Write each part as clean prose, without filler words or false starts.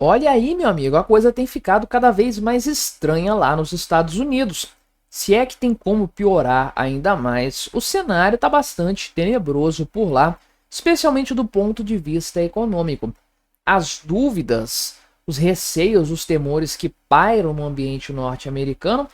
Olha aí, meu amigo, a coisa tem ficado cada vez mais estranha lá nos Estados Unidos. Se é que tem como piorar ainda mais, o cenário está bastante tenebroso por lá, especialmente do ponto de vista econômico. As dúvidas, os receios, os temores que pairam no ambiente norte-americano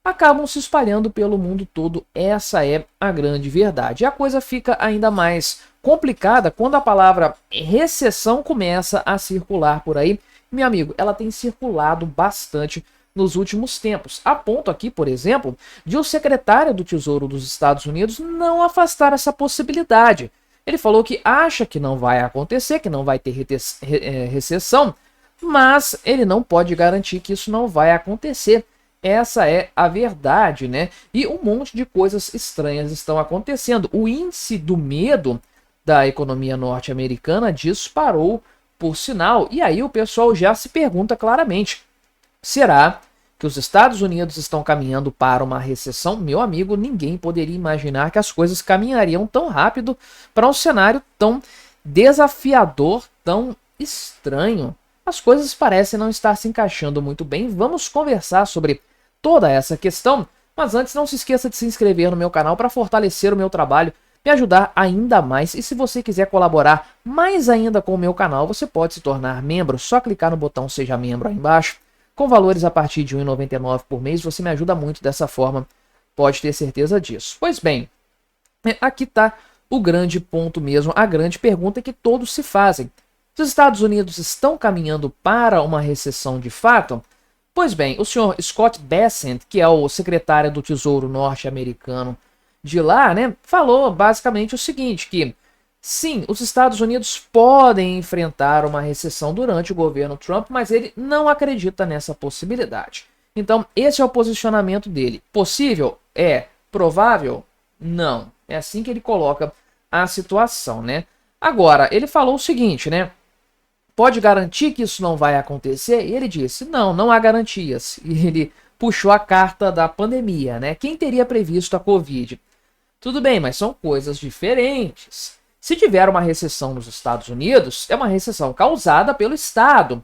acabam se espalhando pelo mundo todo. Essa é a grande verdade. E a coisa fica ainda mais complicada quando a palavra recessão começa a circular por aí. Meu amigo, ela tem circulado bastante nos últimos tempos, a ponto aqui, por exemplo, de o secretário do Tesouro dos Estados Unidos não afastar essa possibilidade. Ele falou que acha que não vai acontecer, que não vai ter recessão, mas ele não pode garantir que isso não vai acontecer. Essa é a verdade, né? E um monte de coisas estranhas estão acontecendo. O índice do medo da economia norte-americana disparou, por sinal, e aí o pessoal já se pergunta claramente: será que os Estados Unidos estão caminhando para uma recessão? Meu amigo, ninguém poderia imaginar que as coisas caminhariam tão rápido para um cenário tão desafiador, tão estranho. As coisas parecem não estar se encaixando muito bem. Vamos conversar sobre toda essa questão, mas antes não se esqueça de se inscrever no meu canal para fortalecer o meu trabalho, me ajudar ainda mais. E se você quiser colaborar mais ainda com o meu canal, você pode se tornar membro, só clicar no botão Seja Membro aí embaixo. Com valores a partir de R$ 1,99 por mês, você me ajuda muito dessa forma, pode ter certeza disso. Pois bem, aqui está o grande ponto mesmo, a grande pergunta que todos se fazem. Os Estados Unidos estão caminhando para uma recessão de fato? Pois bem, o senhor Scott Bessent, que é o secretário do Tesouro norte-americano de lá, né, falou basicamente o seguinte, que sim, os Estados Unidos podem enfrentar uma recessão durante o governo Trump, mas ele não acredita nessa possibilidade. Então, esse é o posicionamento dele. Possível? É. Provável? Não. É assim que ele coloca a situação, né? Agora, ele falou o seguinte, né? Pode garantir que isso não vai acontecer? E ele disse, não, não há garantias. E ele puxou a carta da pandemia, né? Quem teria previsto a Covid? Tudo bem, mas são coisas diferentes. Se tiver uma recessão nos Estados Unidos, é uma recessão causada pelo Estado.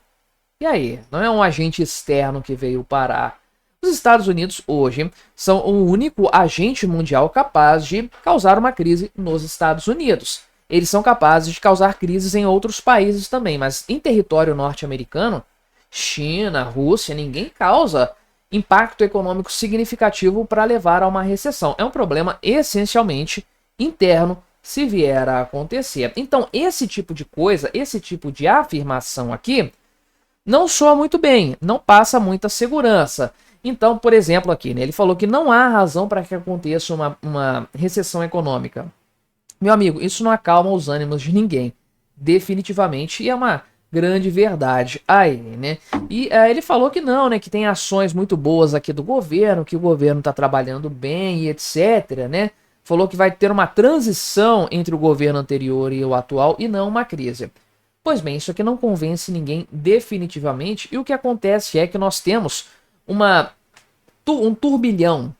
E aí? Não é um agente externo que veio parar. Os Estados Unidos hoje são o único agente mundial capaz de causar uma crise nos Estados Unidos. Eles são capazes de causar crises em outros países também, mas em território norte-americano, China, Rússia, ninguém causa impacto econômico significativo para levar a uma recessão. É um problema essencialmente interno, se vier a acontecer. Então, esse tipo de coisa, esse tipo de afirmação aqui, não soa muito bem, não passa muita segurança. Então, por exemplo, aqui, né, ele falou que não há razão para que aconteça uma recessão econômica. Meu amigo, isso não acalma os ânimos de ninguém, definitivamente, e é uma grande verdade aí, né? E ele falou que não, né, que tem ações muito boas aqui do governo, que o governo está trabalhando bem e etc, né? Falou que vai ter uma transição entre o governo anterior e o atual e não uma crise. Pois bem, isso aqui não convence ninguém definitivamente, e o que acontece é que nós temos um turbilhão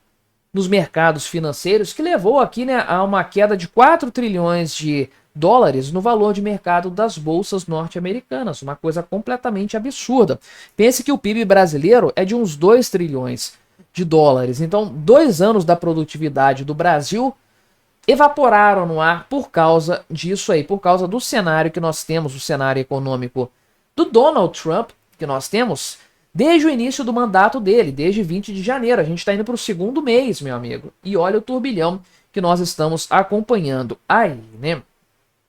nos mercados financeiros que levou aqui, né, a uma queda de 4 trilhões de dólares no valor de mercado das bolsas norte-americanas, uma coisa completamente absurda. Pense que o PIB brasileiro é de uns 2 trilhões de dólares. Então, 2 anos da produtividade do Brasil evaporaram no ar por causa disso aí, por causa do cenário que nós temos, o cenário econômico do Donald Trump, que nós temos desde o início do mandato dele, desde 20 de janeiro. A gente está indo para o segundo mês, meu amigo. E olha o turbilhão que nós estamos acompanhando aí, né?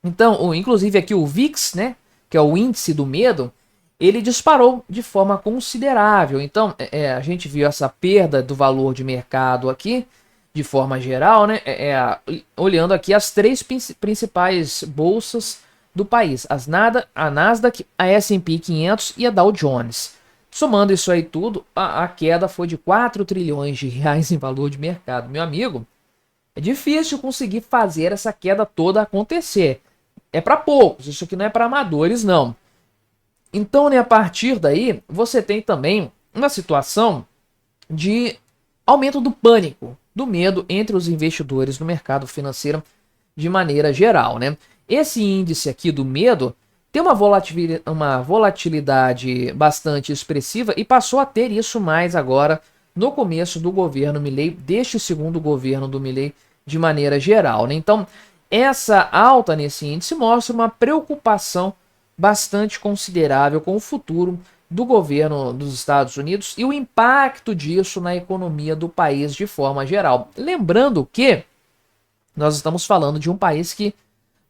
Então, inclusive aqui o VIX, né, que é o índice do medo, ele disparou de forma considerável. Então, a gente viu essa perda do valor de mercado aqui, de forma geral, né, olhando aqui as 3 principais bolsas do país, a Nasdaq, a S&P 500 e a Dow Jones. Somando isso aí tudo, a queda foi de 4 trilhões de reais em valor de mercado. Meu amigo, é difícil conseguir fazer essa queda toda acontecer. É para poucos, isso aqui não é para amadores, não. Então, né, a partir daí, você tem também uma situação de aumento do pânico, do medo entre os investidores no mercado financeiro de maneira geral, né? Esse índice aqui do medo tem uma volatilidade bastante expressiva e passou a ter isso mais agora no começo do governo Milei, deste segundo governo do Milei de maneira geral, né? Então, essa alta nesse índice mostra uma preocupação bastante considerável com o futuro do governo dos Estados Unidos e o impacto disso na economia do país de forma geral. Lembrando que nós estamos falando de um país que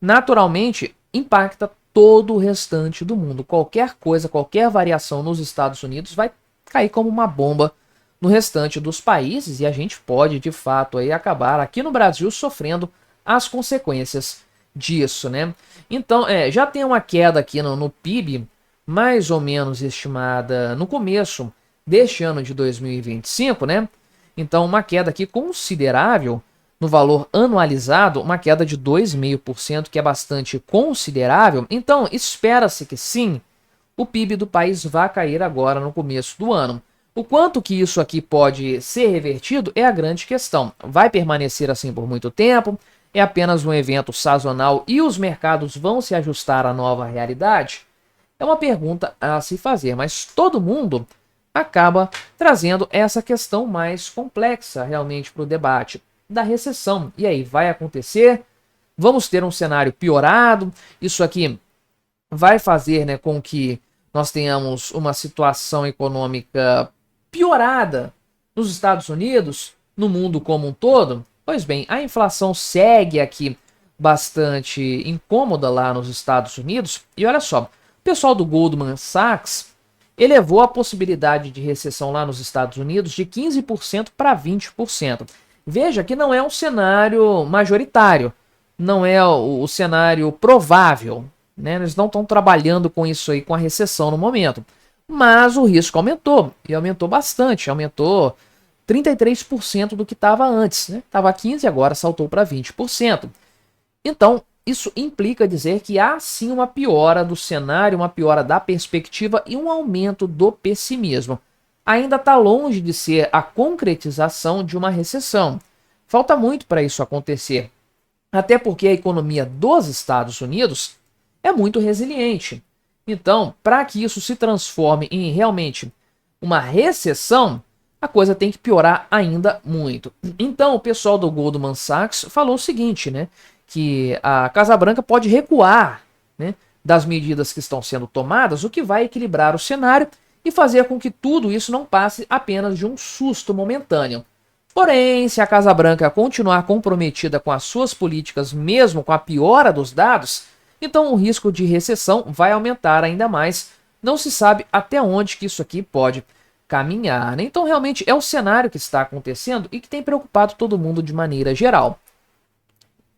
naturalmente impacta todo o restante do mundo. Qualquer coisa, qualquer variação nos Estados Unidos vai cair como uma bomba no restante dos países e a gente pode, de fato, aí acabar aqui no Brasil sofrendo as consequências disso, né? Então, já tem uma queda aqui no PIB, mais ou menos estimada no começo deste ano de 2025, né? Então, uma queda aqui considerável no valor anualizado, uma queda de 2,5%, que é bastante considerável. Então, espera-se que sim, o PIB do país vá cair agora no começo do ano. O quanto que isso aqui pode ser revertido é a grande questão. Vai permanecer assim por muito tempo? É apenas um evento sazonal e os mercados vão se ajustar à nova realidade? É uma pergunta a se fazer, mas todo mundo acaba trazendo essa questão mais complexa realmente para o debate da recessão. E aí, vai acontecer? Vamos ter um cenário piorado? Isso aqui vai fazer, né, com que nós tenhamos uma situação econômica piorada nos Estados Unidos, no mundo como um todo? Pois bem, a inflação segue aqui bastante incômoda lá nos Estados Unidos. E olha só, o pessoal do Goldman Sachs elevou a possibilidade de recessão lá nos Estados Unidos de 15% para 20%. Veja que não é um cenário majoritário, não é o cenário provável, né? Eles não estão trabalhando com isso aí, com a recessão no momento. Mas o risco aumentou, e aumentou bastante, aumentou 33% do que estava antes, né? Estava 15%, agora saltou para 20%. Então, isso implica dizer que há sim uma piora do cenário, uma piora da perspectiva e um aumento do pessimismo. Ainda está longe de ser a concretização de uma recessão. Falta muito para isso acontecer. Até porque a economia dos Estados Unidos é muito resiliente. Então, para que isso se transforme em realmente uma recessão, a coisa tem que piorar ainda muito. Então, o pessoal do Goldman Sachs falou o seguinte, né? Que a Casa Branca pode recuar, né, das medidas que estão sendo tomadas, o que vai equilibrar o cenário e fazer com que tudo isso não passe apenas de um susto momentâneo. Porém, se a Casa Branca continuar comprometida com as suas políticas, mesmo com a piora dos dados, então o risco de recessão vai aumentar ainda mais. Não se sabe até onde que isso aqui pode caminhar, né? Então, realmente, é o cenário que está acontecendo e que tem preocupado todo mundo de maneira geral.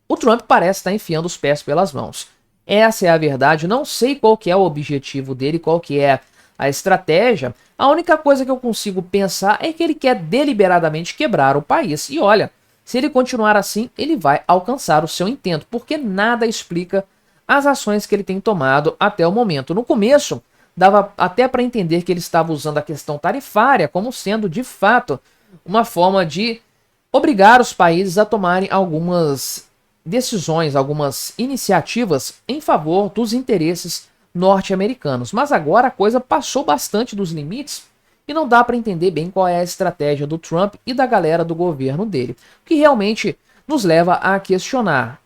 O Trump parece estar enfiando os pés pelas mãos. Essa é a verdade. Não sei qual que é o objetivo dele, qual que é a estratégia. A única coisa que eu consigo pensar é que ele quer deliberadamente quebrar o país. E olha, se ele continuar assim, ele vai alcançar o seu intento, porque nada explica as ações que ele tem tomado até o momento. No começo, dava até para entender que ele estava usando a questão tarifária como sendo, de fato, uma forma de obrigar os países a tomarem algumas decisões, algumas iniciativas em favor dos interesses norte-americanos. Mas agora a coisa passou bastante dos limites e não dá para entender bem qual é a estratégia do Trump e da galera do governo dele. O que realmente nos leva a questionar: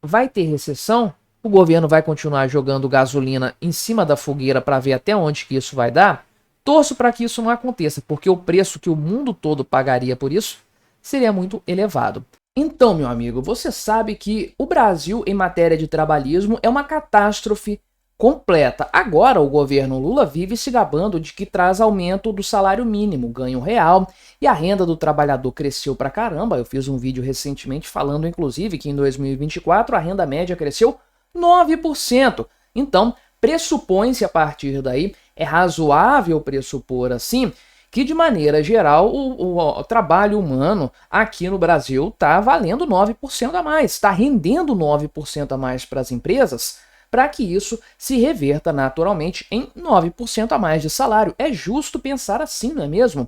vai ter recessão? O governo vai continuar jogando gasolina em cima da fogueira para ver até onde que isso vai dar? Torço para que isso não aconteça, porque o preço que o mundo todo pagaria por isso seria muito elevado. Então, meu amigo, você sabe que o Brasil, em matéria de trabalhismo, é uma catástrofe completa. Agora, o governo Lula vive se gabando de que traz aumento do salário mínimo, ganho real, e a renda do trabalhador cresceu pra caramba. Eu fiz um vídeo recentemente falando, inclusive, que em 2024 a renda média cresceu 9%. Então, pressupõe-se a partir daí, é razoável pressupor assim, que de maneira geral o trabalho humano aqui no Brasil está valendo 9% a mais, está rendendo 9% a mais para as empresas, para que isso se reverta naturalmente em 9% a mais de salário. É justo pensar assim, não é mesmo?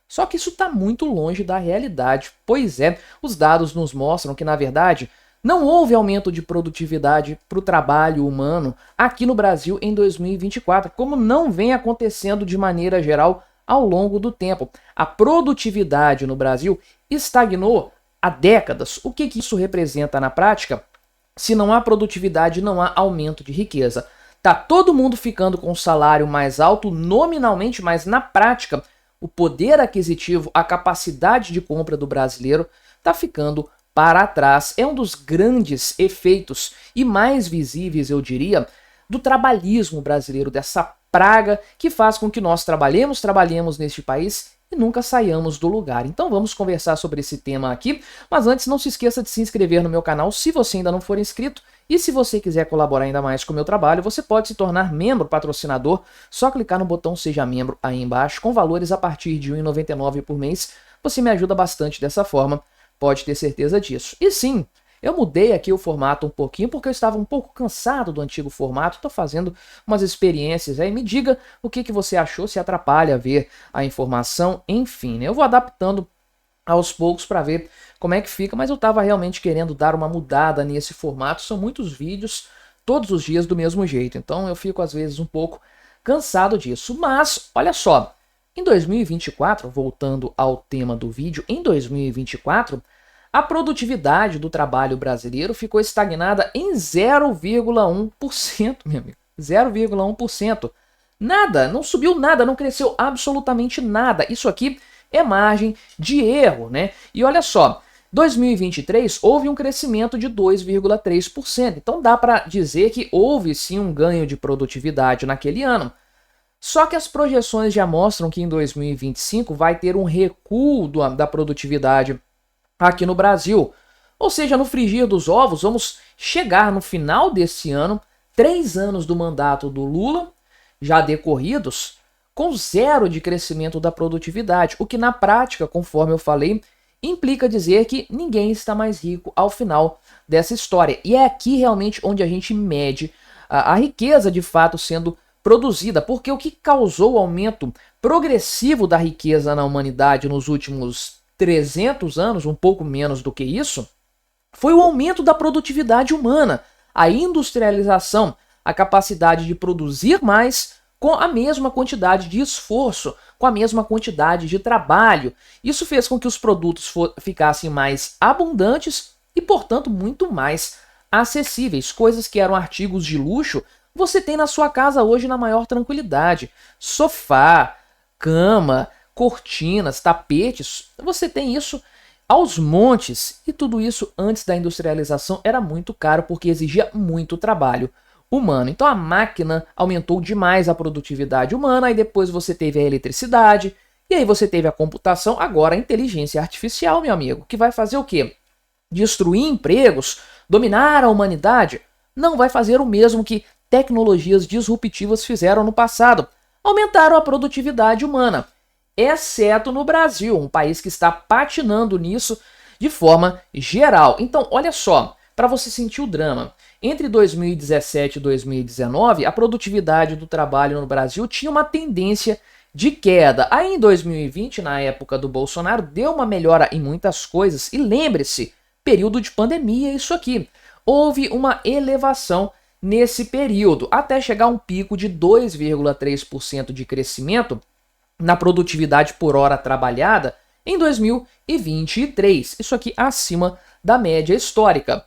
Só que isso está muito longe da realidade. Pois é, os dados nos mostram que, na verdade, Não houve aumento de produtividade para o trabalho humano aqui no Brasil em 2024, como não vem acontecendo de maneira geral ao longo do tempo. A produtividade no Brasil estagnou há décadas. O que isso representa na prática? Se não há produtividade, não há aumento de riqueza. Tá todo mundo ficando com um salário mais alto nominalmente, mas na prática, o poder aquisitivo, a capacidade de compra do brasileiro está ficando para trás. É um dos grandes efeitos e mais visíveis, eu diria, do trabalhismo brasileiro, dessa praga que faz com que nós trabalhemos neste país e nunca saiamos do lugar. Então vamos conversar sobre esse tema aqui, mas antes não se esqueça de se inscrever no meu canal se você ainda não for inscrito, e se você quiser colaborar ainda mais com o meu trabalho, você pode se tornar membro patrocinador, só clicar no botão Seja Membro aí embaixo, com valores a partir de R$ 1,99 por mês. Você me ajuda bastante dessa forma, pode ter certeza disso. E sim, eu mudei aqui o formato um pouquinho porque eu estava um pouco cansado do antigo formato, estou fazendo umas experiências aí. Me diga o que você achou, se atrapalha ver a informação, enfim, né? Eu vou adaptando aos poucos para ver como é que fica, mas eu estava realmente querendo dar uma mudada nesse formato. São muitos vídeos, todos os dias do mesmo jeito, então eu fico às vezes um pouco cansado disso. Mas, olha só, em 2024, voltando ao tema do vídeo, em 2024, a produtividade do trabalho brasileiro ficou estagnada em 0,1%, meu amigo. 0,1%. Nada, não subiu nada, não cresceu absolutamente nada. Isso aqui é margem de erro, né? E olha só, 2023 houve um crescimento de 2,3%. Então dá para dizer que houve sim um ganho de produtividade naquele ano. Só que as projeções já mostram que em 2025 vai ter um recuo da produtividade aqui no Brasil. Ou seja, no frigir dos ovos, vamos chegar no final desse ano, 3 anos do mandato do Lula, já decorridos, com zero de crescimento da produtividade, o que na prática, conforme eu falei, implica dizer que ninguém está mais rico ao final dessa história. E é aqui realmente onde a gente mede a riqueza de fato sendo produzida, porque o que causou o aumento progressivo da riqueza na humanidade nos últimos 300 anos, um pouco menos do que isso, foi o aumento da produtividade humana, a industrialização, a capacidade de produzir mais com a mesma quantidade de esforço, com a mesma quantidade de trabalho. Isso fez com que os produtos ficassem mais abundantes e, portanto, muito mais acessíveis. Coisas que eram artigos de luxo, você tem na sua casa hoje na maior tranquilidade. Sofá, cama, cortinas, tapetes, você tem isso aos montes. E tudo isso antes da industrialização era muito caro porque exigia muito trabalho humano. Então a máquina aumentou demais a produtividade humana, e depois você teve a eletricidade, e aí você teve a computação, agora a inteligência artificial, meu amigo, que vai fazer o quê? Destruir empregos, dominar a humanidade? Não vai fazer o mesmo que tecnologias disruptivas fizeram no passado. Aumentaram a produtividade humana, exceto no Brasil, um país que está patinando nisso de forma geral. Então, olha só, para você sentir o drama, entre 2017 e 2019, a produtividade do trabalho no Brasil tinha uma tendência de queda. Aí em 2020, na época do Bolsonaro, deu uma melhora em muitas coisas. E lembre-se, período de pandemia, isso aqui. Houve uma elevação nesse período, até chegar a um pico de 2,3% de crescimento na produtividade por hora trabalhada em 2023. Isso aqui acima da média histórica.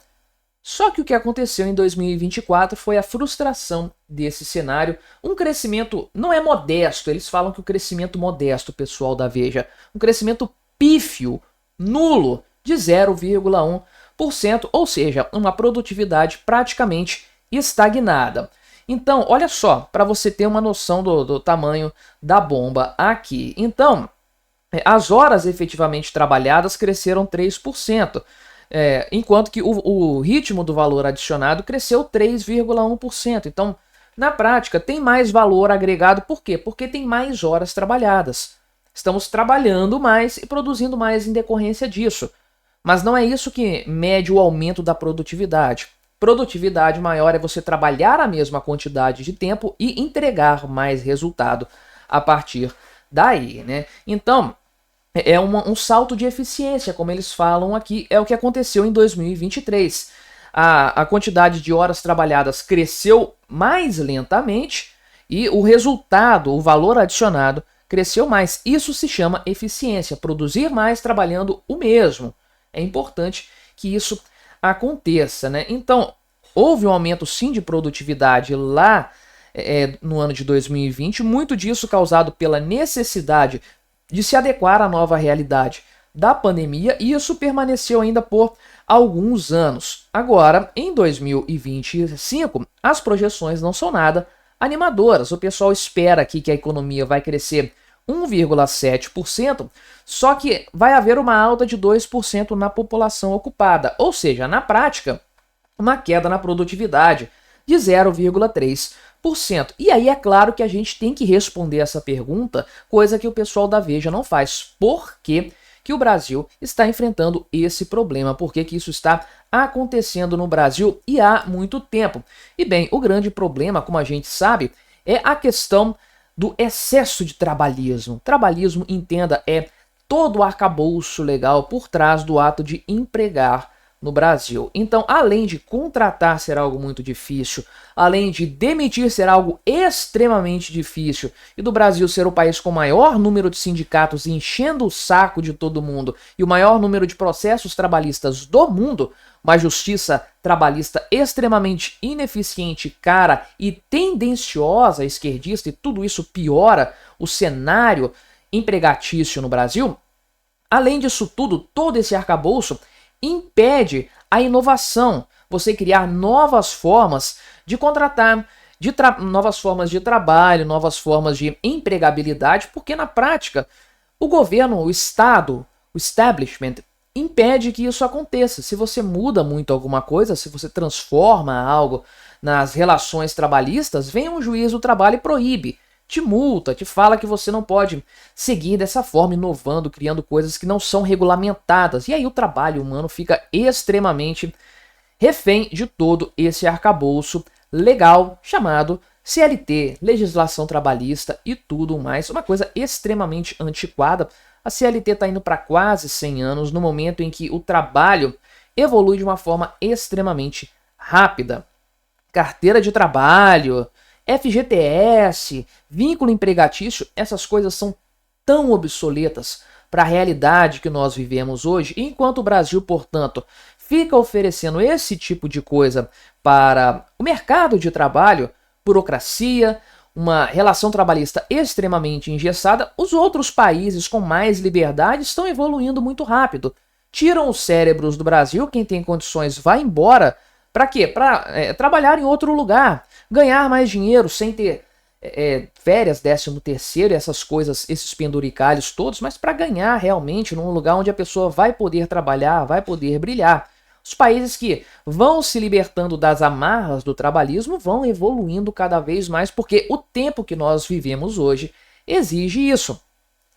Só que o que aconteceu em 2024 foi a frustração desse cenário. Um crescimento não é modesto, eles falam que o crescimento modesto, pessoal da Veja, um crescimento pífio, nulo, de 0,1%, ou seja, uma produtividade praticamente estagnada. Então, olha só, para você ter uma noção do tamanho da bomba aqui. Então, as horas efetivamente trabalhadas cresceram 3%. Enquanto que o ritmo do valor adicionado cresceu 3,1%. Então, na prática, tem mais valor agregado. Por quê? Porque tem mais horas trabalhadas. Estamos trabalhando mais e produzindo mais em decorrência disso. Mas não é isso que mede o aumento da produtividade. Produtividade maior é você trabalhar a mesma quantidade de tempo e entregar mais resultado a partir daí, né? Então, é um salto de eficiência, como eles falam aqui, é o que aconteceu em 2023. a quantidade de horas trabalhadas cresceu mais lentamente e o resultado, o valor adicionado, cresceu mais. Isso se chama eficiência, produzir mais trabalhando o mesmo. É importante que isso aconteça, né? Então, houve um aumento sim de produtividade lá no ano de 2020, muito disso causado pela necessidade de se adequar à nova realidade da pandemia, e isso permaneceu ainda por alguns anos. Agora, em 2025, as projeções não são nada animadoras. O pessoal espera aqui que a economia vai crescer 1,7%, só que vai haver uma alta de 2% na população ocupada, ou seja, na prática, uma queda na produtividade de 0,3%. E aí é claro que a gente tem que responder essa pergunta, coisa que o pessoal da Veja não faz. Por que o Brasil está enfrentando esse problema? Por que isso está acontecendo no Brasil e há muito tempo? E bem, o grande problema, como a gente sabe, é a questão do excesso de trabalhismo. Trabalhismo, entenda, é todo o arcabouço legal por trás do ato de empregar no Brasil. Então, além de contratar ser algo muito difícil, além de demitir ser algo extremamente difícil, e do Brasil ser o país com o maior número de sindicatos enchendo o saco de todo mundo e o maior número de processos trabalhistas do mundo, uma justiça trabalhista extremamente ineficiente, cara e tendenciosa, esquerdista, e tudo isso piora o cenário empregatício no Brasil. Além disso tudo, todo esse arcabouço impede a inovação, você criar novas formas de contratar, novas formas de trabalho, novas formas de empregabilidade, porque na prática o governo, o Estado, o establishment impede que isso aconteça. Se você muda muito alguma coisa, se você transforma algo nas relações trabalhistas, vem um juiz do trabalho e proíbe, te multa, te fala que você não pode seguir dessa forma, inovando, criando coisas que não são regulamentadas. E aí o trabalho humano fica extremamente refém de todo esse arcabouço legal chamado CLT, legislação trabalhista e tudo mais. Uma coisa extremamente antiquada. A CLT está indo para quase 100 anos, no momento em que o trabalho evolui de uma forma extremamente rápida. Carteira de trabalho, FGTS, vínculo empregatício, essas coisas são tão obsoletas para a realidade que nós vivemos hoje, e enquanto o Brasil, portanto, fica oferecendo esse tipo de coisa para o mercado de trabalho, burocracia, uma relação trabalhista extremamente engessada, os outros países com mais liberdade estão evoluindo muito rápido. Tiram os cérebros do Brasil, quem tem condições vai embora. Para quê? Para trabalhar em outro lugar, ganhar mais dinheiro sem ter férias, 13º, essas coisas, esses penduricalhos todos, mas para ganhar realmente num lugar onde a pessoa vai poder trabalhar, vai poder brilhar. Os países que vão se libertando das amarras do trabalhismo vão evoluindo cada vez mais, porque o tempo que nós vivemos hoje exige isso.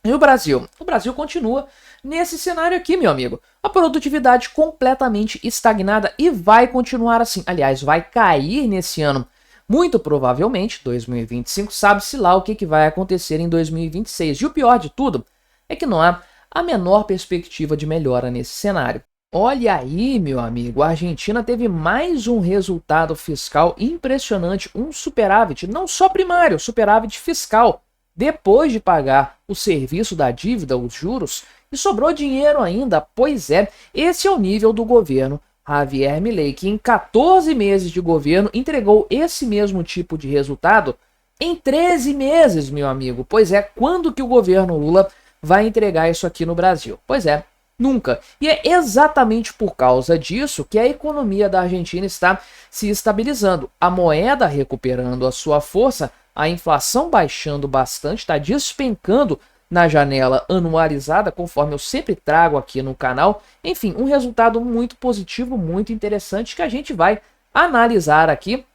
E o Brasil? O Brasil continua nesse cenário aqui, meu amigo. A produtividade completamente estagnada e vai continuar assim. Aliás, vai cair nesse ano. Muito provavelmente, 2025, sabe-se lá o que vai acontecer em 2026. E o pior de tudo é que não há a menor perspectiva de melhora nesse cenário. Olha aí, meu amigo, a Argentina teve mais um resultado fiscal impressionante, um superávit, não só primário, superávit fiscal. Depois de pagar o serviço da dívida, os juros, e sobrou dinheiro ainda. Pois é, esse é o nível do governo Javier Milei, que em 14 meses de governo entregou esse mesmo tipo de resultado em 13 meses, meu amigo. Pois é, quando que o governo Lula vai entregar isso aqui no Brasil? Pois é, nunca. E é exatamente por causa disso que a economia da Argentina está se estabilizando, a moeda recuperando a sua força, a inflação baixando bastante, está despencando na janela anualizada, conforme eu sempre trago aqui no canal. Enfim, um resultado muito positivo, muito interessante, que a gente vai analisar aqui,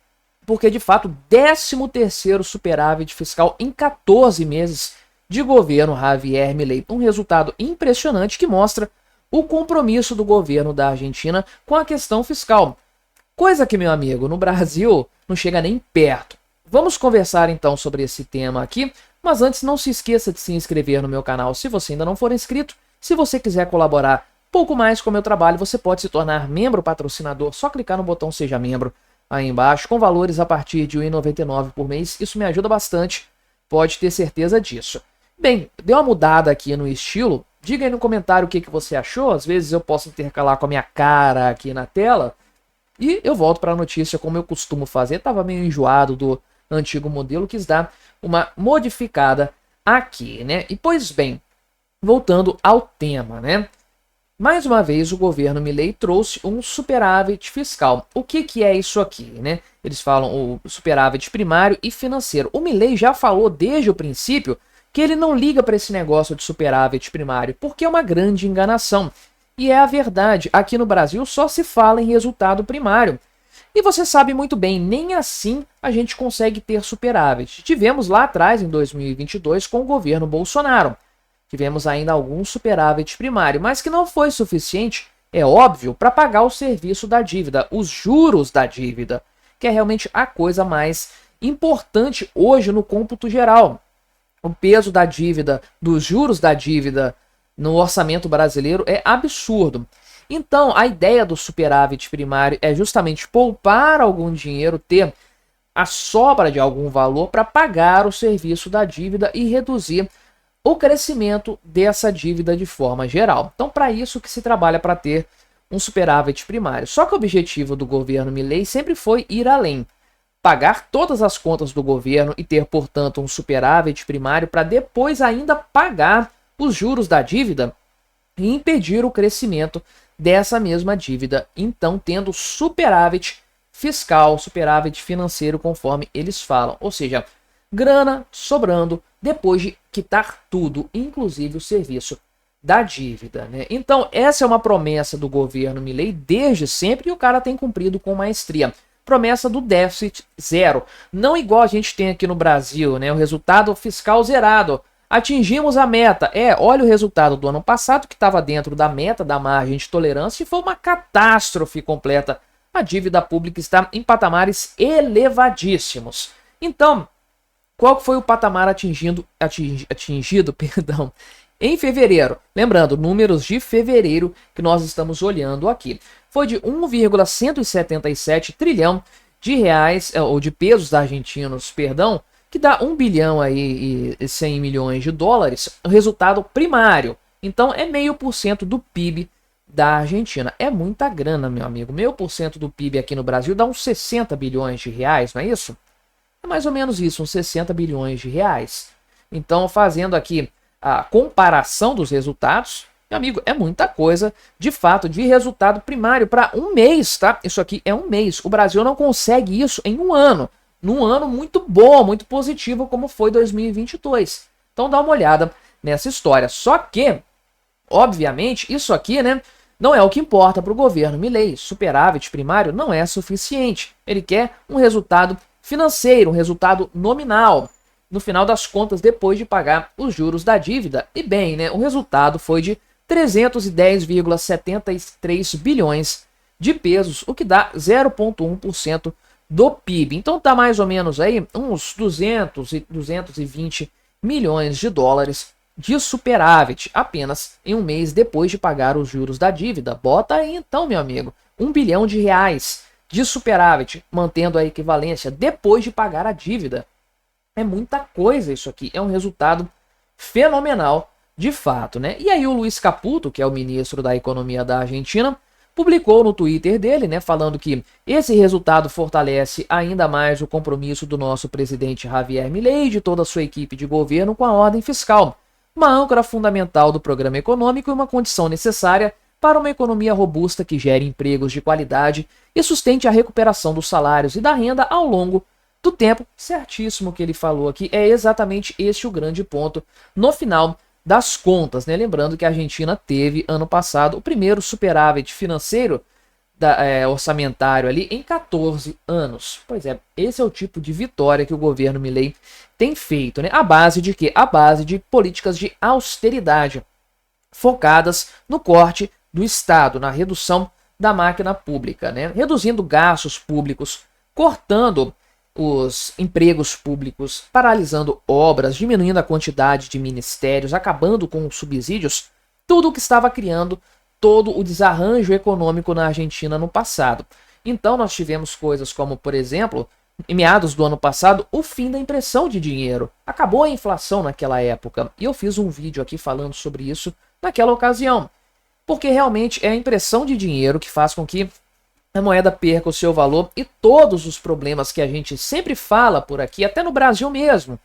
porque de fato, 13º superávit fiscal em 14 meses de governo Javier Milei. Um resultado impressionante que mostra o compromisso do governo da Argentina com a questão fiscal. Coisa que, meu amigo, no Brasil não chega nem perto. Vamos conversar então sobre esse tema aqui, mas antes não se esqueça de se inscrever no meu canal se você ainda não for inscrito. Se você quiser colaborar pouco mais com o meu trabalho, você pode se tornar membro patrocinador. Só clicar no botão Seja Membro aí embaixo, com valores a partir de R$ 1,99 por mês. Isso me ajuda bastante, pode ter certeza disso. Bem, deu uma mudada aqui no estilo. Diga aí no comentário o que você achou. Às vezes eu posso intercalar com a minha cara aqui na tela. E eu volto para a notícia como eu costumo fazer. Tava meio enjoado do antigo modelo, quis dar uma modificada aqui, né? E pois bem, voltando ao tema, né? Mais uma vez, o governo Milei trouxe um superávit fiscal. O que é isso aqui, né? Eles falam o superávit primário e financeiro. O Milei já falou desde o princípio que ele não liga para esse negócio de superávit primário, porque é uma grande enganação. E é a verdade, aqui no Brasil só se fala em resultado primário. E você sabe muito bem, nem assim a gente consegue ter superávit. Tivemos lá atrás, em 2022, com o governo Bolsonaro. Tivemos ainda algum superávit primário, mas que não foi suficiente, é óbvio, para pagar o serviço da dívida, os juros da dívida, que é realmente a coisa mais importante hoje no cômputo geral. O peso da dívida, dos juros da dívida no orçamento brasileiro é absurdo. Então, a ideia do superávit primário é justamente poupar algum dinheiro, ter a sobra de algum valor para pagar o serviço da dívida e reduzir o crescimento dessa dívida de forma geral. Então, para isso que se trabalha para ter um superávit primário. Só que o objetivo do governo Milei sempre foi ir além. Pagar todas as contas do governo e ter, portanto, um superávit primário para depois ainda pagar os juros da dívida e impedir o crescimento dessa mesma dívida. Então, tendo superávit fiscal, superávit financeiro, conforme eles falam. Ou seja, grana sobrando depois de quitar tudo, inclusive o serviço da dívida, né? Então, essa é uma promessa do governo Milei desde sempre e o cara tem cumprido com maestria. Promessa do déficit zero. Não igual a gente tem aqui no Brasil, né? O resultado fiscal zerado. Atingimos a meta. Olha o resultado do ano passado, que estava dentro da meta, da margem de tolerância, e foi uma catástrofe completa. A dívida pública está em patamares elevadíssimos. Então, qual foi o patamar atingido perdão, em fevereiro? Lembrando, números de fevereiro que nós estamos olhando aqui. Foi de 1,177 trilhão de reais, ou de pesos argentinos, perdão, que dá 1 bilhão aí e 100 milhões de dólares, o resultado primário. Então é 0,5% do PIB da Argentina. É muita grana, meu amigo. 0,5% do PIB aqui no Brasil dá uns 60 bilhões de reais, não é isso? É mais ou menos isso, uns 60 bilhões de reais. Então, fazendo aqui a comparação dos resultados, meu amigo, é muita coisa, de fato, de resultado primário para um mês, tá? Isso aqui é um mês. O Brasil não consegue isso em um ano. Num ano muito bom, muito positivo, como foi 2022. Então, dá uma olhada nessa história. Só que, obviamente, isso aqui, né, não é o que importa para o governo Milei. Superávit primário não é suficiente. Ele quer um resultado financeiro, um resultado nominal, no final das contas, depois de pagar os juros da dívida. E bem, né, o resultado foi de 310,73 bilhões de pesos, o que dá 0,1% do PIB. Então tá mais ou menos aí uns 220 milhões de dólares de superávit apenas em um mês depois de pagar os juros da dívida. Bota aí então, meu amigo, 1 bilhão de reais de superávit, mantendo a equivalência depois de pagar a dívida. É muita coisa isso aqui, é um resultado fenomenal de fato, né? E aí o Luiz Caputo, que é o ministro da Economia da Argentina, publicou no Twitter dele, né, falando que esse resultado fortalece ainda mais o compromisso do nosso presidente Javier Milei e de toda a sua equipe de governo com a ordem fiscal, uma âncora fundamental do programa econômico e uma condição necessária para uma economia robusta que gere empregos de qualidade e sustente a recuperação dos salários e da renda ao longo do tempo. Certíssimo que ele falou aqui, é exatamente este o grande ponto no final das contas, né? Lembrando que a Argentina teve ano passado o primeiro superávit financeiro orçamentário ali em 14 anos. Pois é, esse é o tipo de vitória que o governo Milei tem feito, né? A base de quê? A base de políticas de austeridade focadas no corte do Estado, na redução da máquina pública, né? Reduzindo gastos públicos, cortando os empregos públicos, paralisando obras, diminuindo a quantidade de ministérios, acabando com os subsídios, tudo o que estava criando todo o desarranjo econômico na Argentina no passado. Então nós tivemos coisas como, por exemplo, em meados do ano passado, o fim da impressão de dinheiro. Acabou a inflação naquela época, e eu fiz um vídeo aqui falando sobre isso naquela ocasião. Porque realmente é a impressão de dinheiro que faz com que a moeda perca o seu valor e todos os problemas que a gente sempre fala por aqui, até no Brasil mesmo,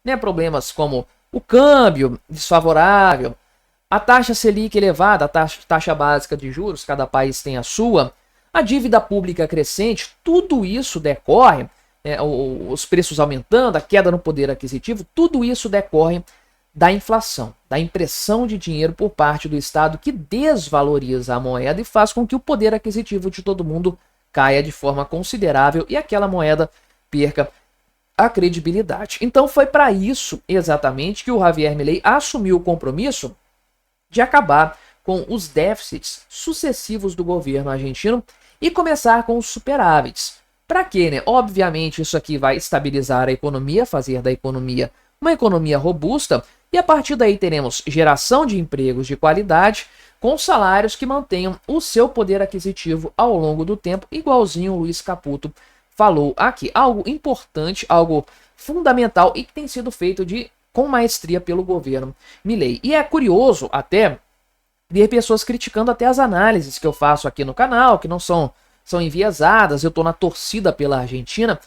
né? Problemas como o câmbio desfavorável, a taxa Selic elevada, a taxa básica de juros, cada país tem a sua, a dívida pública crescente, tudo isso decorre, os preços aumentando, a queda no poder aquisitivo, tudo isso decorre da inflação, da impressão de dinheiro por parte do Estado, que desvaloriza a moeda e faz com que o poder aquisitivo de todo mundo caia de forma considerável e aquela moeda perca a credibilidade. Então foi para isso exatamente que o Javier Milei assumiu o compromisso de acabar com os déficits sucessivos do governo argentino e começar com os superávites. Para quê, né? Obviamente isso aqui vai estabilizar a economia, fazer da economia uma economia robusta, e a partir daí teremos geração de empregos de qualidade com salários que mantenham o seu poder aquisitivo ao longo do tempo, igualzinho o Luiz Caputo falou aqui. Algo importante, algo fundamental e que tem sido feito com maestria pelo governo Milei. E é curioso até ver pessoas criticando até as análises que eu faço aqui no canal, que não são enviesadas. Eu estou na torcida pela Argentina.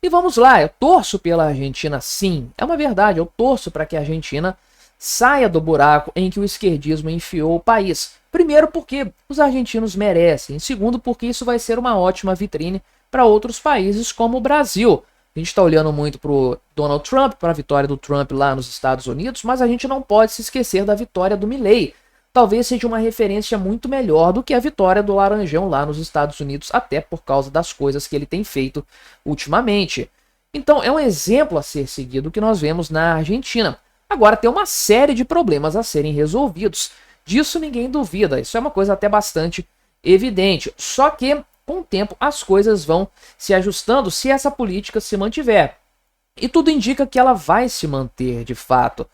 E vamos lá, eu torço pela Argentina sim, é uma verdade, eu torço para que a Argentina saia do buraco em que o esquerdismo enfiou o país. Primeiro porque os argentinos merecem, segundo porque isso vai ser uma ótima vitrine para outros países como o Brasil. A gente está olhando muito para o Donald Trump, para a vitória do Trump lá nos Estados Unidos, mas a gente não pode se esquecer da vitória do Milei. Talvez seja uma referência muito melhor do que a vitória do Laranjão lá nos Estados Unidos, até por causa das coisas que ele tem feito ultimamente. Então é um exemplo a ser seguido que nós vemos na Argentina. Agora tem uma série de problemas a serem resolvidos. Disso ninguém duvida, isso é uma coisa até bastante evidente. Só que com o tempo as coisas vão se ajustando se essa política se mantiver. E tudo indica que ela vai se manter de fato.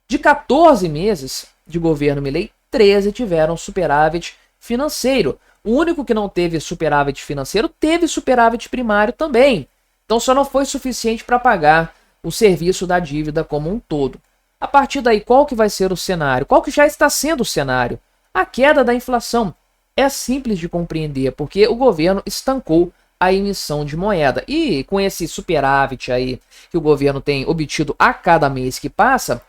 De 14 meses de governo Milei, 13 tiveram superávit financeiro. O único que não teve superávit financeiro teve superávit primário também. Então só não foi suficiente para pagar o serviço da dívida como um todo. A partir daí, qual que vai ser o cenário? Qual que já está sendo o cenário? A queda da inflação. É simples de compreender, porque o governo estancou a emissão de moeda. E com esse superávit aí que o governo tem obtido a cada mês que passa,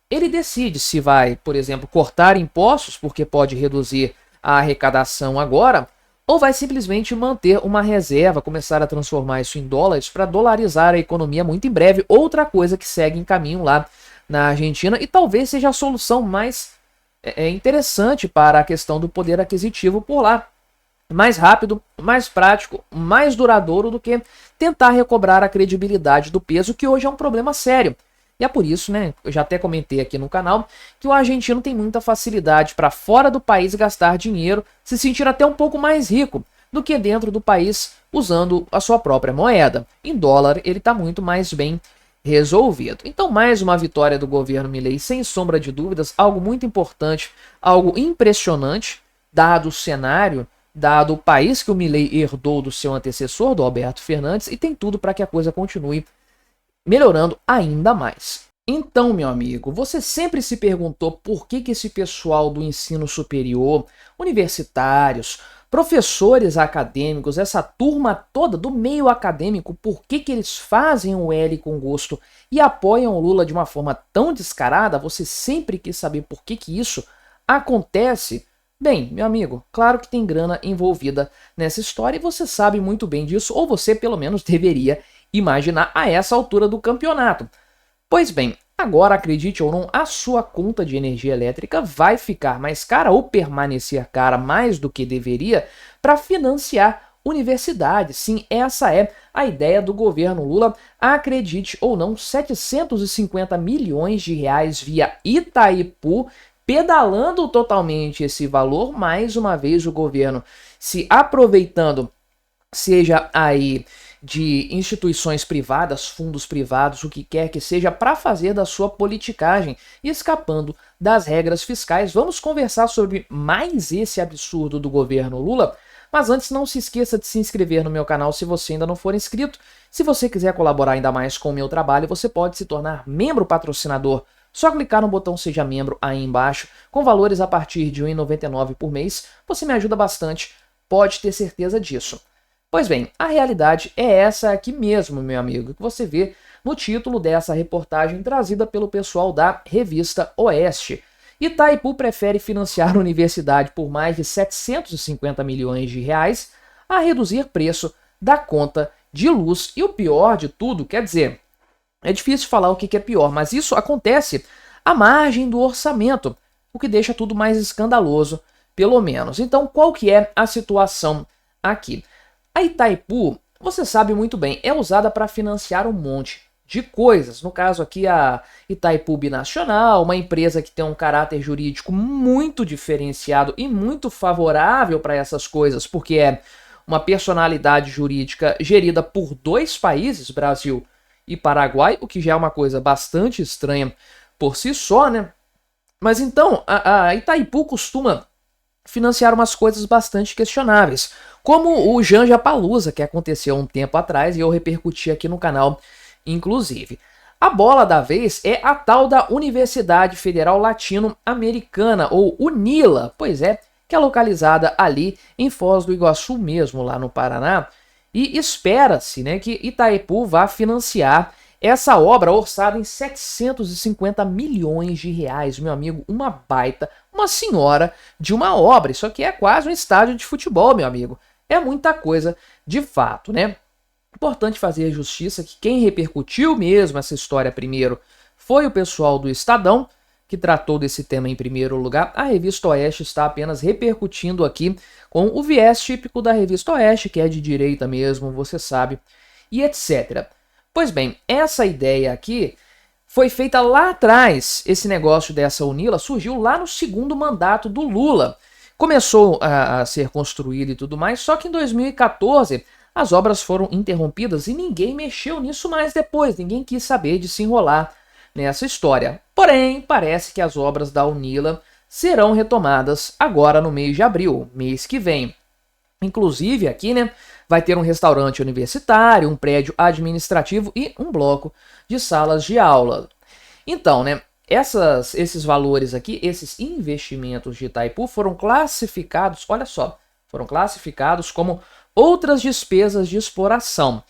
ele decide se vai, por exemplo, cortar impostos, porque pode reduzir a arrecadação agora, ou vai simplesmente manter uma reserva, começar a transformar isso em dólares para dolarizar a economia muito em breve. Outra coisa que segue em caminho lá na Argentina e talvez seja a solução mais interessante para a questão do poder aquisitivo por lá. Mais rápido, mais prático, mais duradouro do que tentar recobrar a credibilidade do peso, que hoje é um problema sério. E é por isso, né, eu já até comentei aqui no canal, que o argentino tem muita facilidade para fora do país gastar dinheiro, se sentir até um pouco mais rico do que dentro do país usando a sua própria moeda. Em dólar ele está muito mais bem resolvido. Então mais uma vitória do governo Milei, sem sombra de dúvidas, algo muito importante, algo impressionante, dado o cenário, dado o país que o Milei herdou do seu antecessor, do Alberto Fernandes, e tem tudo para que a coisa continue melhorando ainda mais. Então, meu amigo, você sempre se perguntou por que esse pessoal do ensino superior, universitários, professores acadêmicos, essa turma toda do meio acadêmico, por que eles fazem o L com gosto e apoiam o Lula de uma forma tão descarada? Você sempre quis saber por que isso acontece? Bem, meu amigo, claro que tem grana envolvida nessa história e você sabe muito bem disso, ou você pelo menos deveria imaginar a essa altura do campeonato. Pois bem, agora, acredite ou não, a sua conta de energia elétrica vai ficar mais cara ou permanecer cara mais do que deveria para financiar universidades. Sim, essa é a ideia do governo Lula. Acredite ou não, 750 milhões de reais via Itaipu, pedalando totalmente esse valor. Mais uma vez o governo se aproveitando, seja aí de instituições privadas, fundos privados, o que quer que seja, para fazer da sua politicagem e escapando das regras fiscais. Vamos conversar sobre mais esse absurdo do governo Lula, mas antes não se esqueça de se inscrever no meu canal se você ainda não for inscrito. Se você quiser colaborar ainda mais com o meu trabalho, você pode se tornar membro patrocinador. Só clicar no botão Seja Membro aí embaixo, com valores a partir de R$ 1,99 por mês, você me ajuda bastante, pode ter certeza disso. Pois bem, a realidade é essa aqui mesmo, meu amigo, que você vê no título dessa reportagem trazida pelo pessoal da Revista Oeste. Itaipu prefere financiar a universidade por mais de 750 milhões de reais a reduzir preço da conta de luz. E o pior de tudo, quer dizer, é difícil falar o que é pior, mas isso acontece à margem do orçamento, o que deixa tudo mais escandaloso, pelo menos. Então, qual que é a situação aqui? A Itaipu, você sabe muito bem, é usada para financiar um monte de coisas. No caso aqui, a Itaipu Binacional, uma empresa que tem um caráter jurídico muito diferenciado e muito favorável para essas coisas, porque é uma personalidade jurídica gerida por 2 países, Brasil e Paraguai, o que já é uma coisa bastante estranha por si só, né? Mas então, a Itaipu costuma financiar umas coisas bastante questionáveis, como o Janja Palusa, que aconteceu um tempo atrás e eu repercuti aqui no canal, inclusive. A bola da vez é a tal da Universidade Federal Latino-Americana, ou UNILA, pois é, que é localizada ali em Foz do Iguaçu mesmo, lá no Paraná, e espera-se, né, que Itaipu vá financiar essa obra orçada em 750 milhões de reais, meu amigo, uma baita, uma senhora de uma obra. Isso aqui é quase um estádio de futebol, meu amigo. É muita coisa de fato, né? Importante fazer justiça que quem repercutiu mesmo essa história primeiro foi o pessoal do Estadão, que tratou desse tema em primeiro lugar. A Revista Oeste está apenas repercutindo aqui com o viés típico da Revista Oeste, que é de direita mesmo, você sabe, e etc. Pois bem, essa ideia aqui foi feita lá atrás. Esse negócio dessa UNILA surgiu lá no segundo mandato do Lula. Começou a ser construído e tudo mais, só que em 2014 as obras foram interrompidas e ninguém mexeu nisso mais depois, ninguém quis saber de se enrolar nessa história. Porém, parece que as obras da UNILA serão retomadas agora no mês de abril, mês que vem. Inclusive aqui, né, vai ter um restaurante universitário, um prédio administrativo e um bloco de salas de aula. Então, né, esses valores aqui, esses investimentos de Itaipu foram classificados, olha só, foram classificados como outras despesas de exploração.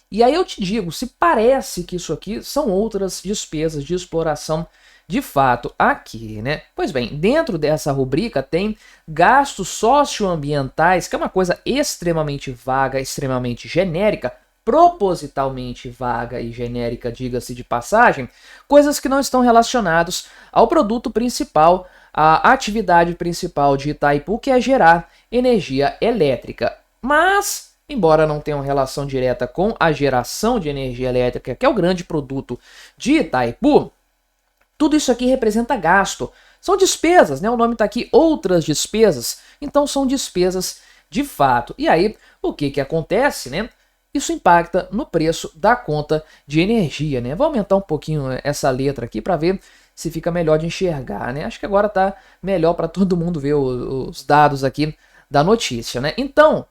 E aí eu te digo, se parece que isso aqui são outras despesas de exploração de fato aqui, né? Pois bem, dentro dessa rubrica tem gastos socioambientais, que é uma coisa extremamente vaga, extremamente genérica, propositalmente vaga e genérica, diga-se de passagem, coisas que não estão relacionadas ao produto principal, à atividade principal de Itaipu, que é gerar energia elétrica. Mas, embora não tenham relação direta com a geração de energia elétrica, que é o grande produto de Itaipu, tudo isso aqui representa gasto. São despesas, né? O nome está aqui, outras despesas. Então são despesas de fato. E aí, o que acontece, né? Isso impacta no preço da conta de energia, né? Vou aumentar um pouquinho essa letra aqui para ver se fica melhor de enxergar, né? Acho que agora está melhor para todo mundo ver os dados aqui da notícia, né? Então,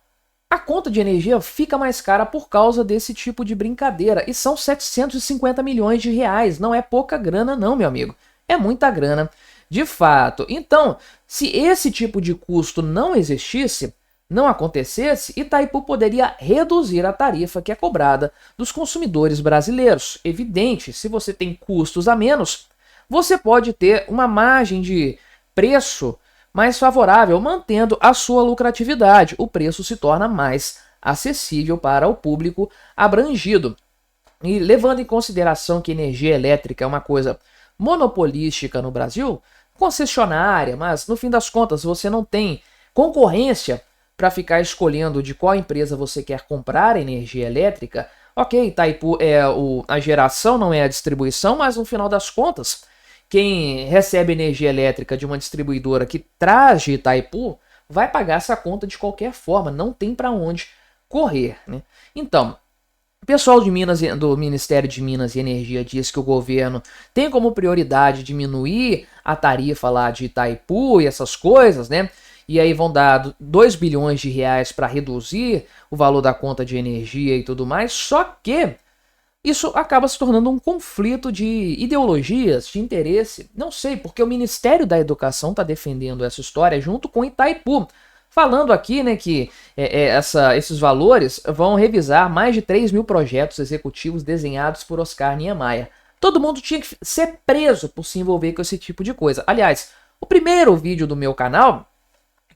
a conta de energia fica mais cara por causa desse tipo de brincadeira. E são 750 milhões de reais. Não é pouca grana não, meu amigo. É muita grana, de fato. Então, se esse tipo de custo não existisse, não acontecesse, Itaipu poderia reduzir a tarifa que é cobrada dos consumidores brasileiros. Evidente, se você tem custos a menos, você pode ter uma margem de preço mais favorável, mantendo a sua lucratividade. O preço se torna mais acessível para o público abrangido. E levando em consideração que energia elétrica é uma coisa monopolística no Brasil, concessionária, mas no fim das contas você não tem concorrência para ficar escolhendo de qual empresa você quer comprar energia elétrica. Ok, Itaipu é a geração, não é a distribuição, mas no final das contas, quem recebe energia elétrica de uma distribuidora que traz de Itaipu vai pagar essa conta de qualquer forma, não tem para onde correr, né? Então, O pessoal de do Ministério de Minas e Energia diz que o governo tem como prioridade diminuir a tarifa lá de Itaipu e essas coisas, né? E aí vão dar 2 bilhões de reais para reduzir o valor da conta de energia e tudo mais. Só que isso acaba se tornando um conflito de ideologias, de interesse. Não sei, porque o Ministério da Educação está defendendo essa história junto com Itaipu. Falando aqui, né, que esses valores vão revisar mais de 3 mil projetos executivos desenhados por Oscar Niemeyer. Todo mundo tinha que ser preso por se envolver com esse tipo de coisa. Aliás, o primeiro vídeo do meu canal,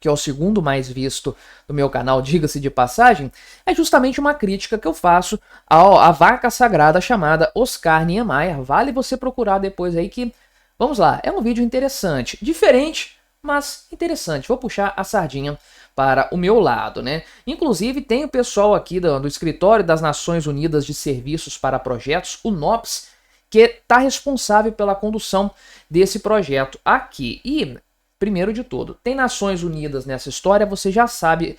que é o segundo mais visto do meu canal, diga-se de passagem, é justamente uma crítica que eu faço à vaca sagrada chamada Oscar Niemeyer. Vale você procurar depois aí que, vamos lá, é um vídeo interessante, diferente, mas interessante. Vou puxar a sardinha para o meu lado, né? Inclusive tem o pessoal aqui do Escritório das Nações Unidas de Serviços para Projetos, o NOPS, que está responsável pela condução desse projeto aqui. E, primeiro de tudo, tem Nações Unidas nessa história, você já sabe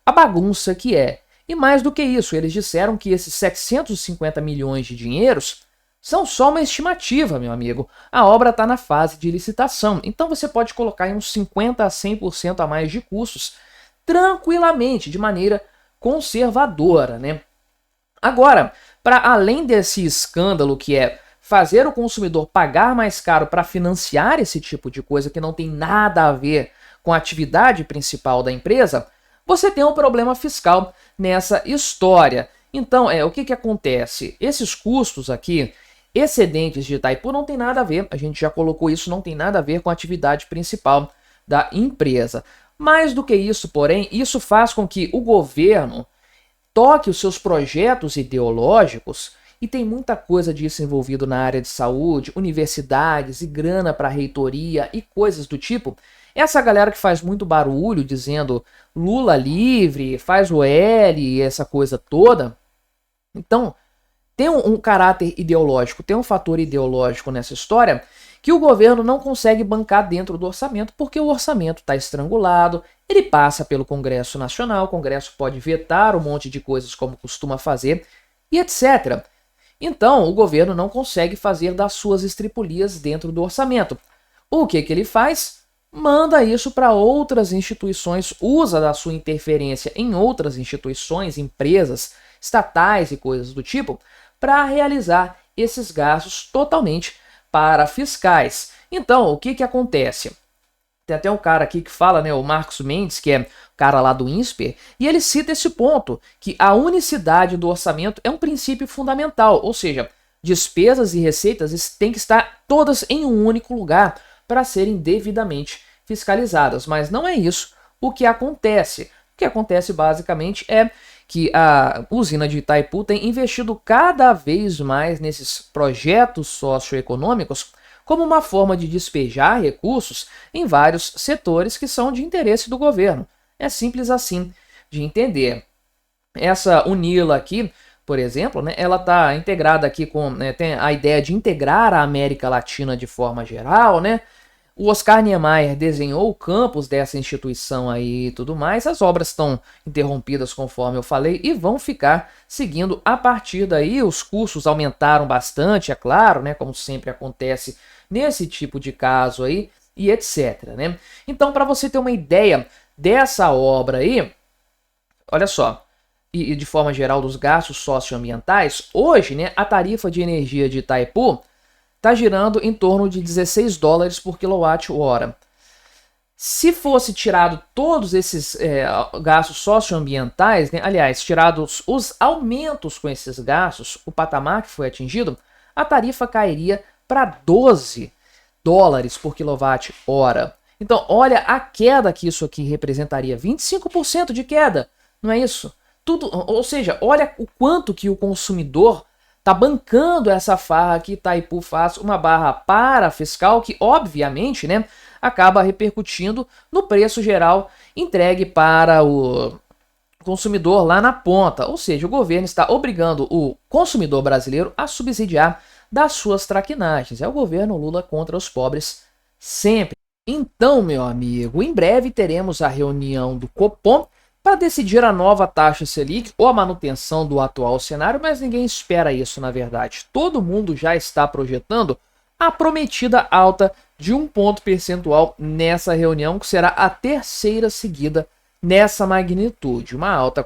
a bagunça que é. E mais do que isso, eles disseram que esses 750 milhões de dinheiros são só uma estimativa, meu amigo. A obra está na fase de licitação, então você pode colocar em uns 50% a 100% a mais de custos, tranquilamente, de maneira conservadora, né? Agora, para além desse escândalo que é fazer o consumidor pagar mais caro para financiar esse tipo de coisa que não tem nada a ver com a atividade principal da empresa, você tem um problema fiscal nessa história. Então, o que acontece? Esses custos aqui, excedentes de Itaipu, não tem nada a ver, a gente já colocou isso, não tem nada a ver com a atividade principal da empresa. Mais do que isso, porém, isso faz com que o governo toque os seus projetos ideológicos, e tem muita coisa disso envolvido na área de saúde, universidades e grana para reitoria e coisas do tipo. Essa galera que faz muito barulho dizendo Lula livre, faz o L e essa coisa toda. Então, tem um caráter ideológico, tem um fator ideológico nessa história que o governo não consegue bancar dentro do orçamento porque o orçamento está estrangulado, ele passa pelo Congresso Nacional, o Congresso pode vetar um monte de coisas como costuma fazer e etc. Então, o governo não consegue fazer das suas estripulias dentro do orçamento. O que ele faz? Manda isso para outras instituições, usa da sua interferência em outras instituições, empresas, estatais e coisas do tipo, para realizar esses gastos totalmente para fiscais. Então, o que acontece? Tem até um cara aqui que fala, né, o Marcos Mendes, que é o cara lá do INSPER, e ele cita esse ponto, que a unicidade do orçamento é um princípio fundamental, ou seja, despesas e receitas têm que estar todas em um único lugar para serem devidamente fiscalizadas, mas não é isso o que acontece. O que acontece basicamente é que a usina de Itaipu tem investido cada vez mais nesses projetos socioeconômicos como uma forma de despejar recursos em vários setores que são de interesse do governo. É simples assim de entender. Essa UNILA aqui, por exemplo, né, ela está integrada aqui com, tem a ideia de integrar a América Latina de forma geral, né? O Oscar Niemeyer desenhou o campus dessa instituição aí e tudo mais. As obras estão interrompidas, conforme eu falei, e vão ficar seguindo a partir daí. Os custos aumentaram bastante, é claro, né, como sempre acontece nesse tipo de caso aí, e etc, né? Então, para você ter uma ideia dessa obra aí, olha só, e de forma geral dos gastos socioambientais, hoje, né, a tarifa de energia de Itaipu está girando em torno de 16 dólares por quilowatt-hora. Se fosse tirado todos esses gastos socioambientais, né, aliás, tirados os aumentos com esses gastos, o patamar que foi atingido, a tarifa cairia para 12 dólares por quilowatt-hora. Então, olha a queda que isso aqui representaria, 25% de queda, não é isso? Tudo, ou seja, olha o quanto que o consumidor está bancando essa farra que Itaipu faz, uma barra para fiscal que, obviamente, né, acaba repercutindo no preço geral entregue para o consumidor lá na ponta. Ou seja, o governo está obrigando o consumidor brasileiro a subsidiar das suas traquinagens. É o governo Lula contra os pobres sempre. Então, meu amigo, em breve teremos a reunião do Copom para decidir a nova taxa Selic ou a manutenção do atual cenário, mas ninguém espera isso, na verdade. Todo mundo já está projetando a prometida alta de 1 ponto percentual nessa reunião, que será a terceira seguida nessa magnitude. Uma alta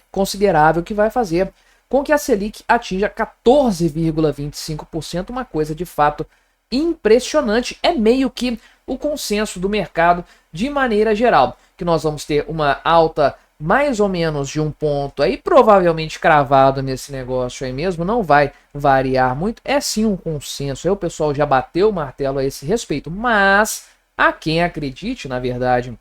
considerável que vai fazer com que a Selic atinja 14,25%, uma coisa de fato impressionante. É meio que o consenso do mercado de maneira geral, que nós vamos ter uma alta mais ou menos de 1 ponto aí, provavelmente cravado nesse negócio aí mesmo, não vai variar muito, é sim um consenso, aí o pessoal já bateu o martelo a esse respeito, mas há quem acredite, na verdade,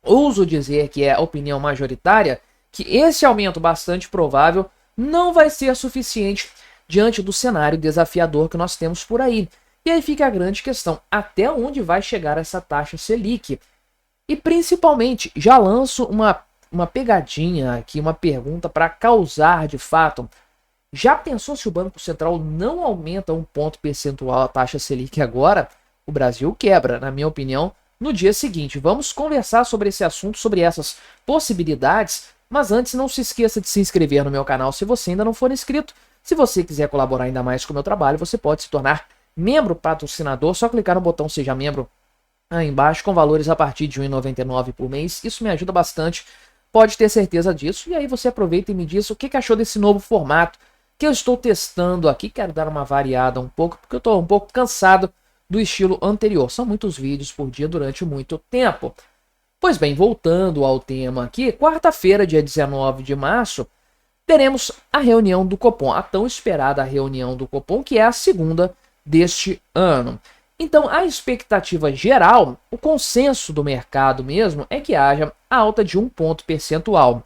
ouso dizer que é a opinião majoritária, que esse aumento bastante provável não vai ser suficiente diante do cenário desafiador que nós temos por aí. E aí fica a grande questão, até onde vai chegar essa taxa Selic? E principalmente, já lanço uma pegadinha aqui, uma pergunta para causar de fato. Já pensou se o Banco Central não aumenta 1 ponto percentual a taxa Selic agora? O Brasil quebra, na minha opinião, no dia seguinte. Vamos conversar sobre esse assunto, sobre essas possibilidades, mas antes não se esqueça de se inscrever no meu canal se você ainda não for inscrito. Se você quiser colaborar ainda mais com o meu trabalho, você pode se tornar membro patrocinador, só clicar no botão Seja Membro aí embaixo, com valores a partir de R$ 1,99 por mês. Isso me ajuda bastante, pode ter certeza disso. E aí você aproveita e me diz o que achou desse novo formato que eu estou testando aqui. Quero dar uma variada um pouco, porque eu estou um pouco cansado do estilo anterior. São muitos vídeos por dia durante muito tempo. Pois bem, voltando ao tema aqui, quarta-feira, dia 19 de março, teremos a reunião do Copom, a tão esperada reunião do Copom, que é a segunda deste ano. Então, a expectativa geral, o consenso do mercado mesmo, é que haja alta de 1 ponto percentual,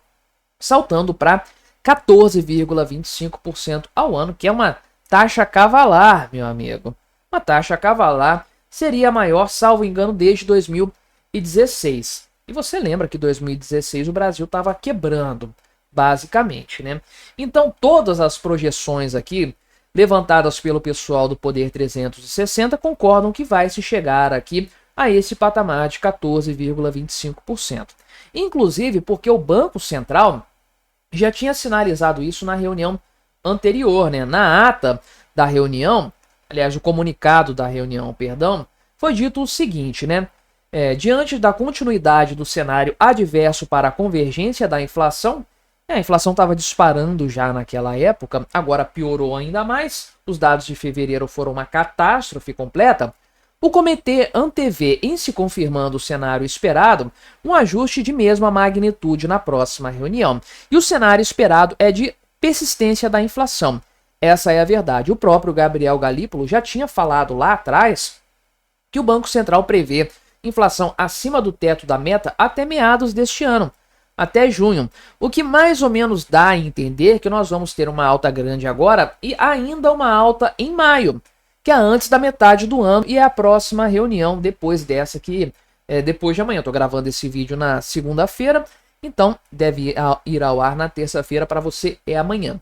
saltando para 14,25% ao ano, que é uma taxa cavalar, meu amigo. Uma taxa cavalar seria a maior, salvo engano, desde 2016. E você lembra que em 2016 o Brasil estava quebrando, basicamente, né? Então, todas as projeções aqui levantadas pelo pessoal do Poder 360 concordam que vai se chegar aqui a esse patamar de 14,25%. Inclusive porque o Banco Central já tinha sinalizado isso na reunião anterior, né? Na ata da reunião, aliás, o comunicado da reunião, perdão, foi dito o seguinte, né? Diante da continuidade do cenário adverso para a convergência da inflação, a inflação estava disparando já naquela época, agora piorou ainda mais, os dados de fevereiro foram uma catástrofe completa. O comitê antevê, em se confirmando o cenário esperado, um ajuste de mesma magnitude na próxima reunião. E o cenário esperado é de persistência da inflação. Essa é a verdade. O próprio Gabriel Galípolo já tinha falado lá atrás que o Banco Central prevê inflação acima do teto da meta até meados deste ano, até junho, o que mais ou menos dá a entender que nós vamos ter uma alta grande agora e ainda uma alta em maio, que é antes da metade do ano, e é a próxima reunião depois dessa que depois de amanhã. Eu tô gravando esse vídeo na segunda-feira, então deve ir ao ar na terça-feira, para você é amanhã.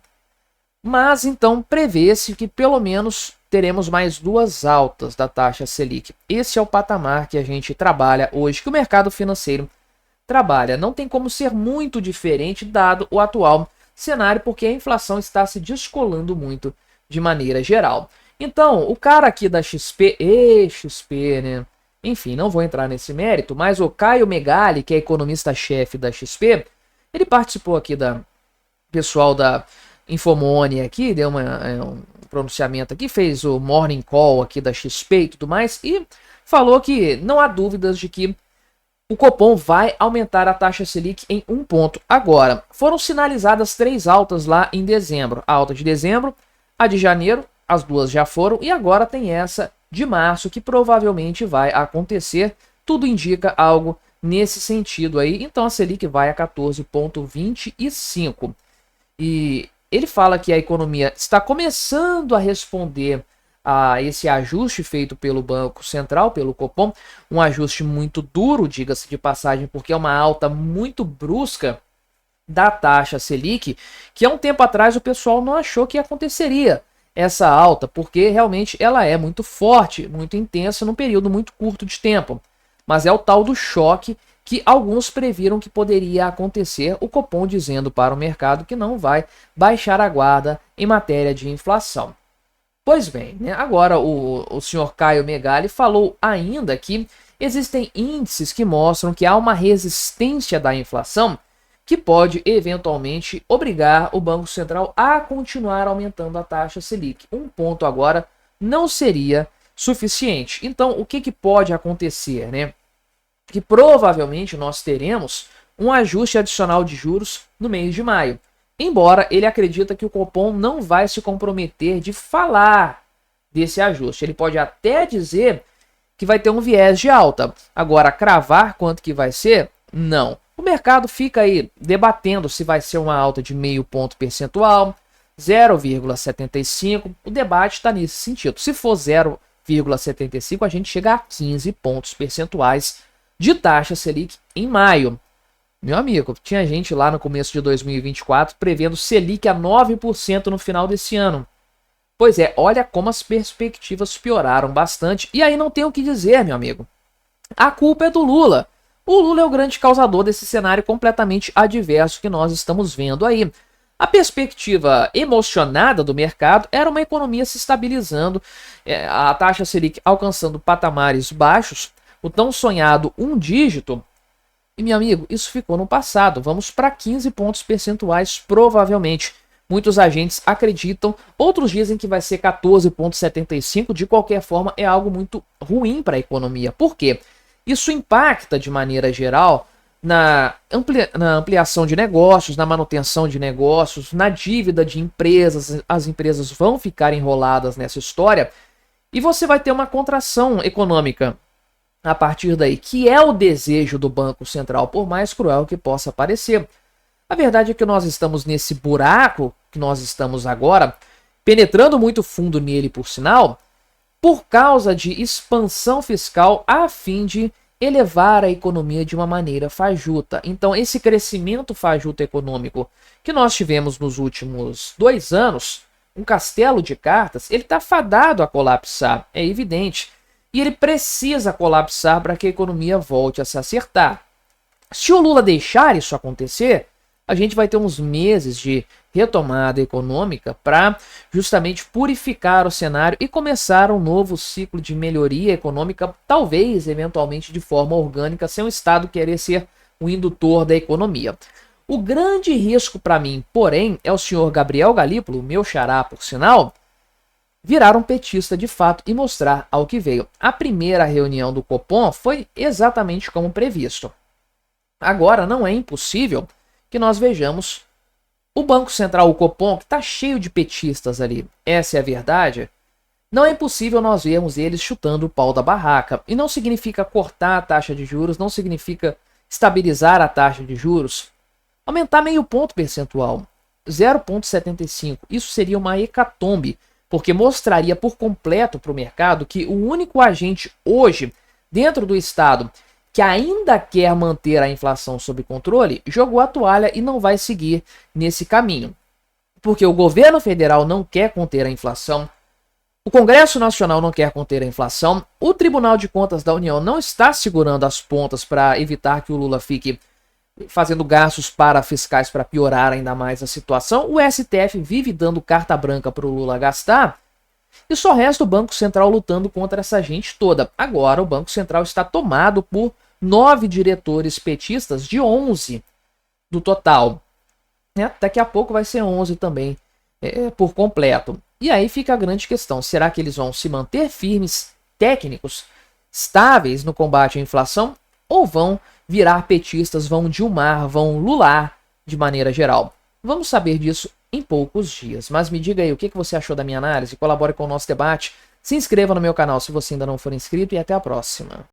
Mas então prevê-se que pelo menos teremos mais 2 altas da taxa Selic. Esse é o patamar que a gente trabalha hoje, que o mercado financeiro trabalha. Não tem como ser muito diferente dado o atual cenário, porque a inflação está se descolando muito de maneira geral. Então, o cara aqui da XP, né? Enfim, não vou entrar nesse mérito, mas o Caio Megali, que é economista-chefe da XP, ele participou aqui da pessoal da Infomone aqui, deu um pronunciamento aqui, fez o morning call aqui da XP e tudo mais, e falou que não há dúvidas de que o Copom vai aumentar a taxa Selic em 1 ponto. Agora, foram sinalizadas 3 altas lá em dezembro. A alta de dezembro, a de janeiro, as duas já foram, e agora tem essa de março, que provavelmente vai acontecer. Tudo indica algo nesse sentido aí. Então a Selic vai a 14,25. E ele fala que a economia está começando a responder a esse ajuste feito pelo Banco Central, pelo Copom, um ajuste muito duro, diga-se de passagem, porque é uma alta muito brusca da taxa Selic, que há um tempo atrás o pessoal não achou que aconteceria essa alta, porque realmente ela é muito forte, muito intensa num período muito curto de tempo. Mas é o tal do choque que alguns previram que poderia acontecer, o Copom dizendo para o mercado que não vai baixar a guarda em matéria de inflação. Pois bem, né, agora o senhor Caio Megali falou ainda que existem índices que mostram que há uma resistência da inflação que pode eventualmente obrigar o Banco Central a continuar aumentando a taxa Selic. Um ponto agora não seria suficiente. Então, o que pode acontecer, né? Que provavelmente nós teremos um ajuste adicional de juros no mês de maio. Embora ele acredita que o Copom não vai se comprometer de falar desse ajuste. Ele pode até dizer que vai ter um viés de alta. Agora, cravar quanto que vai ser? Não. O mercado fica aí debatendo se vai ser uma alta de meio ponto percentual, 0,75. O debate está nesse sentido. Se for 0,75, a gente chega a 15 pontos percentuais de taxa Selic em maio. Meu amigo, tinha gente lá no começo de 2024 prevendo Selic a 9% no final desse ano. Pois é, olha como as perspectivas pioraram bastante. E aí não tem o que dizer, meu amigo. A culpa é do Lula. O Lula é o grande causador desse cenário completamente adverso que nós estamos vendo aí. A perspectiva emocionada do mercado era uma economia se estabilizando, a taxa Selic alcançando patamares baixos, o tão sonhado um dígito. E, meu amigo, isso ficou no passado. Vamos para 15 pontos percentuais, provavelmente. Muitos agentes acreditam, outros dizem que vai ser 14,75. De qualquer forma, é algo muito ruim para a economia. Por quê? Isso impacta, de maneira geral, na ampliação de negócios, na manutenção de negócios, na dívida de empresas. As empresas vão ficar enroladas nessa história e você vai ter uma contração econômica a partir daí, que é o desejo do Banco Central, por mais cruel que possa parecer. A verdade é que nós estamos nesse buraco que nós estamos agora, penetrando muito fundo nele, por sinal, por causa de expansão fiscal a fim de elevar a economia de uma maneira fajuta. Então, esse crescimento fajuto econômico que nós tivemos nos últimos 2 anos, um castelo de cartas, ele está fadado a colapsar, é evidente. E ele precisa colapsar para que a economia volte a se acertar. Se o Lula deixar isso acontecer, a gente vai ter uns meses de retomada econômica para justamente purificar o cenário e começar um novo ciclo de melhoria econômica, talvez, eventualmente, de forma orgânica, sem o Estado querer ser o indutor da economia. O grande risco para mim, porém, é o senhor Gabriel Galípolo, meu xará, por sinal, virar um petista de fato e mostrar ao que veio. A primeira reunião do Copom foi exatamente como previsto. Agora, não é impossível que nós vejamos o Banco Central, o Copom, que está cheio de petistas ali. Essa é a verdade. Não é impossível nós vermos eles chutando o pau da barraca. E não significa cortar a taxa de juros, não significa estabilizar a taxa de juros. Aumentar meio ponto percentual, 0,75. Isso seria uma hecatombe, porque mostraria por completo para o mercado que o único agente hoje, dentro do Estado, que ainda quer manter a inflação sob controle, jogou a toalha e não vai seguir nesse caminho. Porque o governo federal não quer conter a inflação, o Congresso Nacional não quer conter a inflação, o Tribunal de Contas da União não está segurando as pontas para evitar que o Lula fique fazendo gastos fiscais para piorar ainda mais a situação. O STF vive dando carta branca para o Lula gastar. E só resta o Banco Central lutando contra essa gente toda. Agora o Banco Central está tomado por 9 diretores petistas de 11 do total. Daqui a pouco vai ser 11 também por completo. E aí fica a grande questão. Será que eles vão se manter firmes, técnicos, estáveis no combate à inflação? Ou vão virar petistas, vão dilmar, vão lular de maneira geral? Vamos saber disso em poucos dias. Mas me diga aí o que você achou da minha análise, colabore com o nosso debate, se inscreva no meu canal se você ainda não for inscrito e até a próxima.